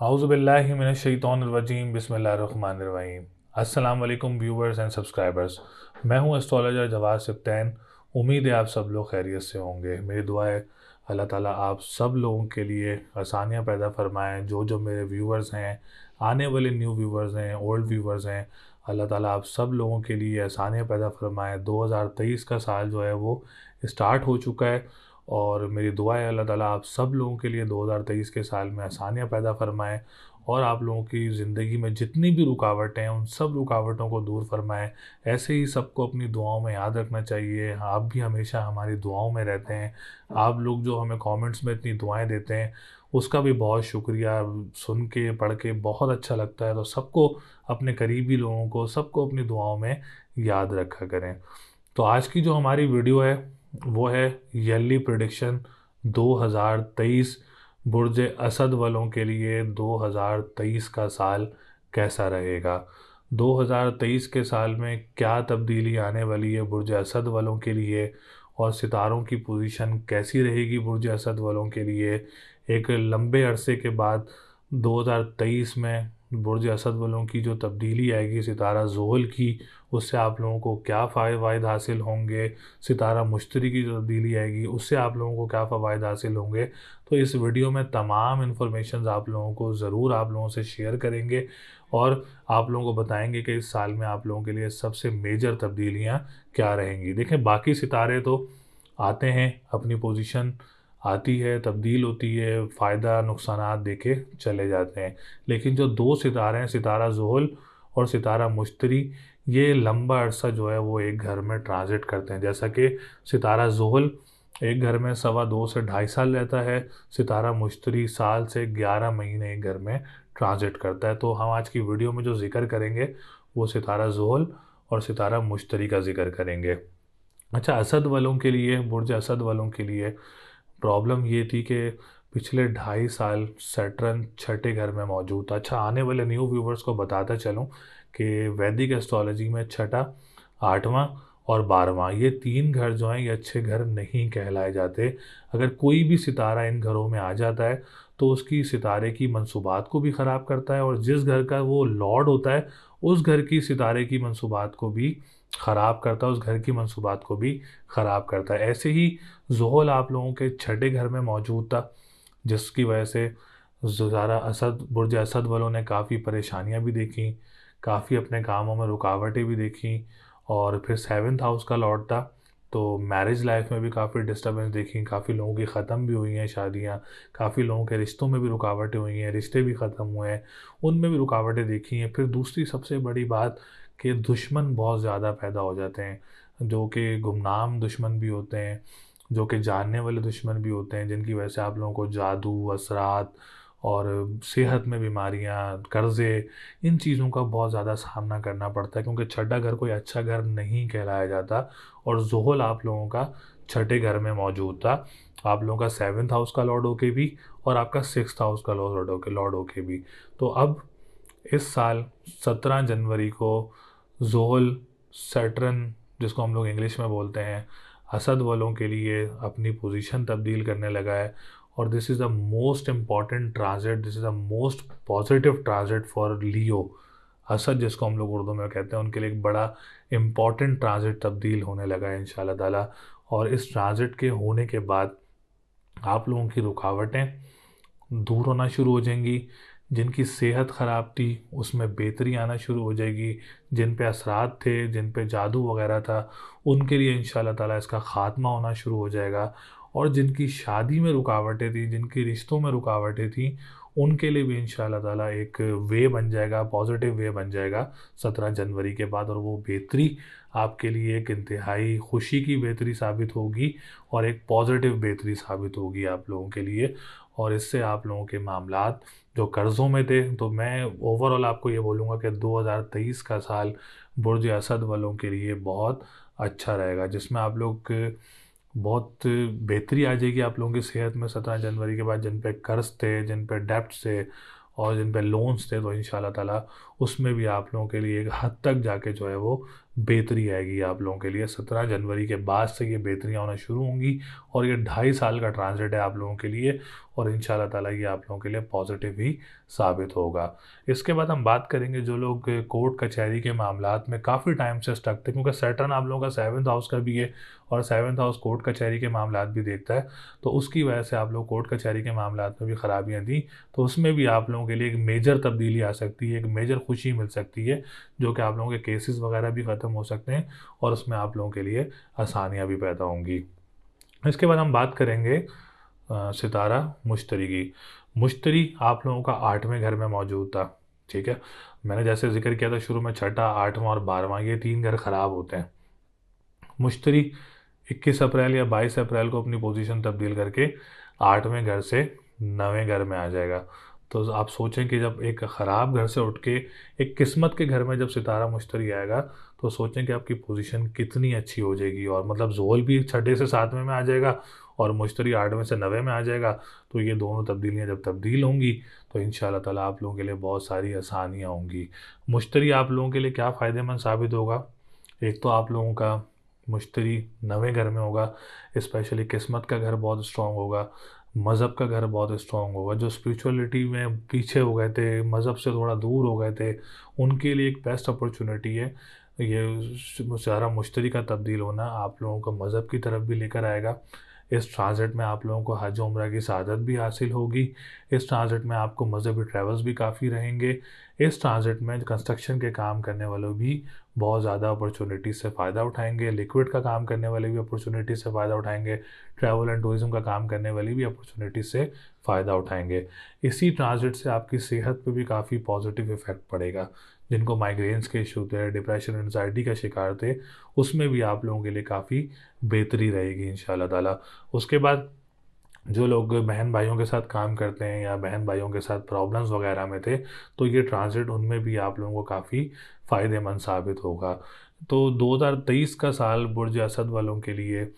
आउज़ुबिल्लाहि मिनश्शैतानिर्रजीम बिस्मिल्लाहिर्रहमानिर्रहीम। अस्सलाम वालेकुम व्यूवर्स एंड सब्सक्राइबर्स। मैं हूं एस्ट्रोलॉजर जवाद सिफ्तैन। उम्मीद है आप सब लोग खैरियत से होंगे। मेरी दुआ है अल्लाह ताला आप सब लोगों के लिए आसानियां पैदा फरमाएं। जो जो मेरे व्यूवर्स हैं, आने वाले न्यू व्यूवर्स हैं, ओल्ड व्यूवर्स हैं, अल्लाह ताला आप सब लोगों के लिए आसानियां पैदा फरमाएं। 2023 का साल जो है वो स्टार्ट हो चुका है और मेरी दुआ है अल्लाह ताला आप सब लोगों के लिए 2023 के साल में आसानियाँ पैदा फरमाएँ और आप लोगों की ज़िंदगी में जितनी भी रुकावटें हैं उन सब रुकावटों को दूर फरमाएँ। ऐसे ही सबको अपनी दुआओं में याद रखना चाहिए। आप भी हमेशा हमारी दुआओं में रहते हैं। आप लोग जो हमें कमेंट्स में इतनी दुआएं देते हैं उसका भी बहुत शुक्रिया। सुन के पढ़ के बहुत अच्छा लगता है। तो सबको, अपने करीबी लोगों को, सबको अपनी दुआओं में याद रखा करें। तो आज की जो हमारी वीडियो है वो है ईयरली प्रिडिक्शन 2023 बुर्ज असद वालों के लिए 2023 का साल कैसा रहेगा। 2023 के साल में क्या तब्दीली आने वाली है बुर्ज असद वालों के लिए और सितारों की पोजीशन कैसी रहेगी बुर्ज असद वालों के लिए। एक लंबे अरसे के बाद 2023 में बुर्ज असद वालों की जो तब्दीली आएगी सितारा ज़ोहल की, उससे आप लोगों को क्या फ़ायदे हासिल होंगे। सितारा मुश्तरी की जो तब्दीली आएगी उससे आप लोगों को क्या फ़वाइद हासिल होंगे। तो इस वीडियो में तमाम इन्फॉर्मेशन आप लोगों को ज़रूर आप लोगों से शेयर करेंगे और आप लोगों को बताएंगे कि इस साल में आप लोगों के लिए सबसे मेजर तब्दीलियाँ क्या रहेंगी। देखें, बाकी सितारे तो आते हैं, अपनी पोजीशन आती है, तब्दील होती है, फ़ायदा नुकसानात देके चले जाते हैं। लेकिन जो दो सितारे हैं, सितारा ज़ोहल और सितारा मुश्तरी, ये लंबा अरसा जो है वो एक घर में ट्रांजिट करते हैं। जैसा कि सितारा ज़ोहल एक घर में 2.25 से 2.5 साल रहता है, सितारा मुश्तरी साल से 11 महीने एक घर में ट्रांजिट करता है। तो हम आज की वीडियो में जो जिक्र करेंगे वो सितारा ज़ोहल और सितारा मुश्तरी का जिक्र करेंगे। अच्छा, असद वालों के लिए, बुर्ज असद वालों के लिए प्रॉब्लम ये थी कि पिछले 2.5 साल सैटर्न छठे घर में मौजूद था। अच्छा, आने वाले न्यू व्यूवर्स को बताता चलूँ कि वैदिक एस्ट्रोलॉजी में छठा, आठवां और 12वां, ये 3 घर जो हैं ये अच्छे घर नहीं कहलाए जाते। अगर कोई भी सितारा इन घरों में आ जाता है तो उसकी सितारे की मंसूबात को भी ख़राब करता है और जिस घर का वो लॉर्ड होता है उस घर की सितारे की मंसूबात को भी ख़राब करता है, उस घर की मंसूबात को भी ख़राब करता है। ऐसे ही ज़ोहल आप लोगों के छठे घर में मौजूद था, जिसकी वजह से ज़ुज़ारा असद, बुर्ज असद वालों ने काफ़ी परेशानियां भी देखी, काफ़ी अपने कामों में रुकावटें भी देखी। और फिर 7th हाउस का लॉर्ड था, तो मैरिज लाइफ में भी काफ़ी डिस्टर्बेंस देखी। काफ़ी लोगों की ख़त्म भी हुई हैं शादियाँ, काफ़ी लोगों के रिश्तों में भी रुकावटें हुई हैं, रिश्ते भी ख़त्म हुए हैं, उनमें भी रुकावटें देखी हैं। फिर दूसरी सबसे बड़ी बात कि दुश्मन बहुत ज़्यादा पैदा हो जाते हैं, जो कि गुमनाम दुश्मन भी होते हैं, जो कि जानने वाले दुश्मन भी होते हैं, जिनकी वजह से आप लोगों को जादू, असरात और सेहत में बीमारियां, कर्ज़े, इन चीज़ों का बहुत ज़्यादा सामना करना पड़ता है, क्योंकि छठा घर कोई अच्छा घर नहीं कहलाया जाता। और ज़ोहल आप लोगों का छठे घर में मौजूद था, आप लोगों का 7th हाउस का लॉर्ड होके भी और आपका 6th हाउस का लॉर्ड होके भी। तो अब इस साल 17 जनवरी को ज़ोहल सैटर्न, जिसको हम लोग इंग्लिश में बोलते हैं, असद वालों के लिए अपनी पोजीशन तब्दील करने लगा है। और this is the most important transit, this is the most positive transit for Leo. असद जिसको हम लोग उर्दू में कहते हैं, उनके लिए एक बड़ा इम्पॉर्टेंट ट्रांजिट तब्दील होने लगा है इंशाल्लाह ताला। और इस ट्रांजिट के होने के बाद आप लोगों की रुकावटें दूर होना शुरू हो जाएंगी। जिनकी सेहत ख़राब थी उसमें बेहतरी आना शुरू हो जाएगी। जिन पे असरात थे, जिन पे जादू वगैरह था, उनके लिए इंशाल्लाह ताला इसका ख़ात्मा होना शुरू हो जाएगा। और जिनकी शादी में रुकावटें थी, जिनकी रिश्तों में रुकावटें थी, उनके लिए भी इंशाल्लाह ताला एक वे बन जाएगा, पॉजिटिव वे बन जाएगा 17 जनवरी के बाद। और वो बेहतरी आपके लिए एक इंतहाई खुशी की बेहतरी साबित होगी और एक पॉजिटिव बेहतरी साबित होगी आप लोगों के लिए। और इससे आप लोगों के मामलात जो कर्ज़ों में थे, तो मैं ओवरऑल आपको ये बोलूँगा कि 2023 का साल बुर्ज असद वालों के लिए बहुत अच्छा रहेगा, जिसमें आप लोग बहुत बेहतरी आ जाएगी आप लोगों की सेहत में 17 जनवरी के बाद। जिन पे कर्ज थे, जिन पे डेब्ट्स थे और जिन पे लोन्स थे, तो इंशाल्लाह ताला उसमें भी आप लोगों के लिए एक हद तक जाके जो है वो बेहतरी आएगी आप लोगों के लिए। 17 जनवरी के बाद से ये बेहतरियाँ होना शुरू होंगी और ये 2.5 साल का ट्रांजिट है आप लोगों के लिए, और इंशाल्लाह ताला ये आप लोगों के लिए पॉजिटिव ही साबित होगा। इसके बाद हम बात करेंगे जो लोग कोर्ट कचहरी के मामलात में काफ़ी टाइम से स्टक थे, क्योंकि सैटर्न आप लोगों का 7th हाउस का भी है और 7th हाउस कोर्ट कचहरी के मामलात भी देखता है, तो उसकी वजह से आप लोग कोर्ट कचहरी के मामलात में भी ख़राबियाँ दी, तो उसमें भी आप लोगों के लिए एक मेजर तब्दीली आ सकती है, एक मेजर खुशी मिल सकती है, जो कि आप लोगों के केसेस वगैरह भी ख़त्म हो सकते हैं और उसमें आप लोगों के लिए आसानियाँ भी पैदा होंगी। इसके बाद हम बात करेंगे सितारा मुश्तरी की। मुश्तरी आप लोगों का 8वें घर में मौजूद था, ठीक है। मैंने जैसे जिक्र किया था शुरू में, 6ठा, 8वां और 12वां ये 3 घर ख़राब होते हैं। मुश्तरी 21 अप्रैल या 22 अप्रैल को अपनी पोजीशन तब्दील करके 8वें घर से 9वें घर में आ जाएगा। तो आप सोचें कि जब एक ख़राब घर से उठ के एक किस्मत के घर में जब सितारा मुश्तरी आएगा, तो सोचें कि आपकी पोजीशन कितनी अच्छी हो जाएगी, और मतलब ज़ोल भी 6ठे से 7वें में आ जाएगा और मुश्तरी 8वें से 9वें में आ जाएगा। तो ये दोनों तब्दीलियाँ जब तब्दील होंगी तो इंशाल्लाह ताला आप लोगों के लिए बहुत सारी आसानियाँ होंगी। मुश्तरी आप लोगों के लिए क्या फ़ायदेमंद साबित होगा, एक तो आप लोगों का मुश्तरी 9वें घर में होगा, स्पेशली किस्मत का घर बहुत स्ट्रॉन्ग होगा, मज़हब का घर बहुत स्ट्रॉन्ग होगा। जो स्पिरिचुअलिटी में पीछे हो गए थे, मज़हब से थोड़ा दूर हो गए थे, उनके लिए एक बेस्ट अपॉर्चुनिटी है ये सारा मुश्तरी का तब्दील होना। आप लोगों को मज़हब की तरफ भी लेकर आएगा। इस ट्रांजिट में आप लोगों को हज उम्रा की सआदत भी हासिल होगी। इस ट्रांजिट में आपको मज़हबी ट्रैवल्स भी काफ़ी रहेंगे। इस ट्रांजिट में कंस्ट्रक्शन के काम करने वालों भी बहुत ज़्यादा अपॉर्चुनिटी से फ़ायदा उठाएंगे। लिक्विड का काम करने वाले भी अपॉर्चुनिटी से फ़ायदा उठाएंगे। ट्रैवल एंड टूरिज़्म का काम करने वाले भी अपॉर्चुनिटी से फ़ायदा उठाएंगे। इसी ट्रांजिट से आपकी सेहत पे भी काफ़ी पॉजिटिव इफ़ेक्ट पड़ेगा। जिनको माइग्रेन्स के इशू थे, डिप्रेशन, एंजाइटी का शिकार थे, उसमें भी आप लोगों के लिए काफ़ी बेहतरी रहेगी इंशाल्लाह ताला। उसके बाद जो लोग बहन भाइयों के साथ काम करते हैं या बहन भाइयों के साथ प्रॉब्लम्स वगैरह में थे, तो ये ट्रांजिट उनमें भी आप लोगों को काफ़ी फ़ायदेमंद साबित होगा। तो 2023 का साल बुर्ज असद वालों के लिए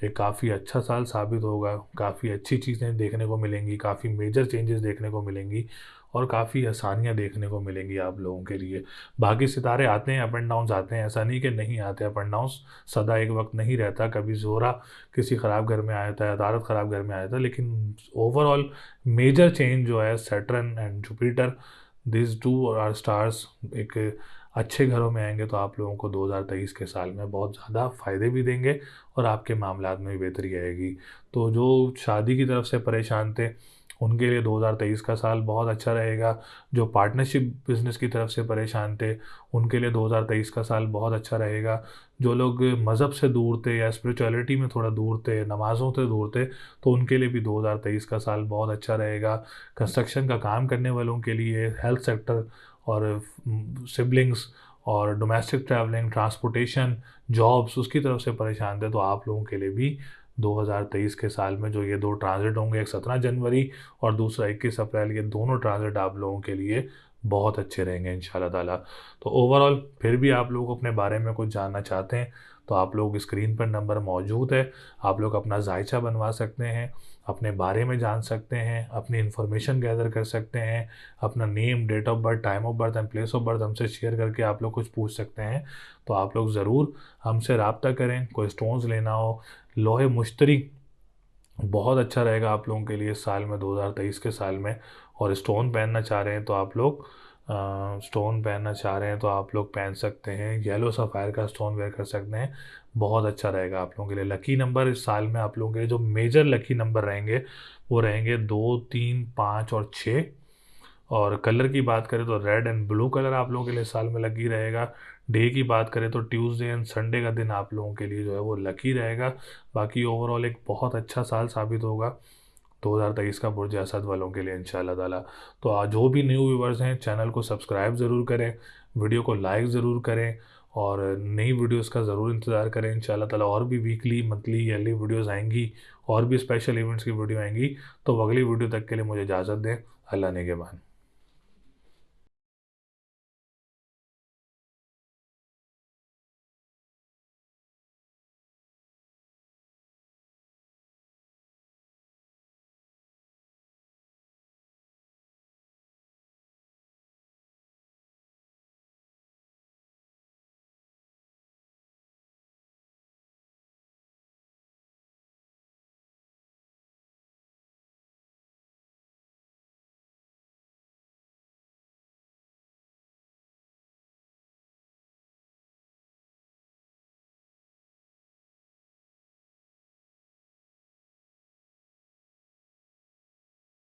एक काफ़ी अच्छा साल साबित होगा। काफ़ी अच्छी चीज़ें देखने को मिलेंगी, काफ़ी मेजर चेंजेस देखने को मिलेंगी और काफ़ी आसानियाँ देखने को मिलेंगी आप लोगों के लिए। बाकी सितारे आते हैं, अप एंड डाउन्स आते हैं, ऐसा नहीं कि नहीं आते अप एंड डाउन्स, सदा एक वक्त नहीं रहता। कभी ज़ोहरा किसी ख़राब घर में आया था, अतारत ख़राब घर में आया था, लेकिन ओवरऑल मेजर चेंज जो है Saturn and Jupiter, this two are stars एक अच्छे घरों में आएंगे, तो आप लोगों को 2023 के साल में बहुत ज़्यादा फ़ायदे भी देंगे और आपके मामलात में भी बेहतरी आएगी। तो जो शादी की तरफ से परेशान थे, उनके लिए 2023 का साल बहुत अच्छा रहेगा। जो पार्टनरशिप बिज़नेस की तरफ से परेशान थे, उनके लिए 2023 का साल बहुत अच्छा रहेगा। जो लोग मज़हब से दूर थे या स्पिरिचुअलिटी में थोड़ा दूर थे, नमाज़ों से दूर थे, तो उनके लिए भी 2023 का साल बहुत अच्छा रहेगा। कंस्ट्रक्शन का काम करने वालों के लिए, हेल्थ सेक्टर और सिबलिंग्स और डोमेस्टिक ट्रैवलिंग, ट्रांसपोर्टेशन, जॉब्स, उसकी तरफ से परेशान थे, तो आप लोगों के लिए भी 2023 के साल में जो ये 2 ट्रांजिट होंगे, एक 17 जनवरी और दूसरा 21 अप्रैल, ये दोनों ट्रांजिट आप लोगों के लिए बहुत अच्छे रहेंगे इंशाल्लाह ताला। तो ओवरऑल फिर भी आप लोग अपने बारे में कुछ जानना चाहते हैं, तो आप लोग स्क्रीन पर नंबर मौजूद है, आप लोग अपना जायचा बनवा सकते हैं, अपने बारे में जान सकते हैं, अपनी इन्फॉर्मेशन गैदर कर सकते हैं, अपना name, date of birth, time of birth and place of birth हमसे शेयर करके आप लोग कुछ पूछ सकते हैं। तो आप लोग ज़रूर हमसे रब्ता करें। कोई स्टोन्स लेना हो, लोहे मुश्तरी बहुत अच्छा रहेगा आप लोगों के लिए इस साल में, 2023 के साल में। और स्टोन पहनना चाह रहे हैं तो आप लोग स्टोन पहनना चाह रहे हैं तो आप लोग पहन सकते हैं, येलो सफ़ायर का स्टोन वेयर कर सकते हैं, बहुत अच्छा रहेगा आप लोगों के लिए। लकी नंबर इस साल में आप लोगों के लिए जो मेजर लकी नंबर रहेंगे, वो रहेंगे 2, 3, 5 और 6। और कलर की बात करें तो रेड एंड ब्लू कलर आप लोगों के लिए साल में लकी रहेगा। डे की बात करें तो ट्यूसडे एंड संडे का दिन आप लोगों के लिए जो है वो लकी रहेगा। बाकी ओवरऑल एक बहुत अच्छा साल साबित होगा 2023 का बुर्ज असद वालों के लिए इंशाल्लाह ताला। तो आज जो भी न्यू व्यूवर्स हैं, चैनल को सब्सक्राइब ज़रूर करें, वीडियो को लाइक ज़रूर करें और नई वीडियोस का ज़रूर इंतज़ार करें इंशाल्लाह ताला। और भी वीकली, मंथली, ईयरली वीडियोस आएंगी और भी स्पेशल इवेंट्स की वीडियो आएंगी। तो अगली वीडियो तक के लिए मुझे इजाज़त दें। अल्लाह ने के बाद।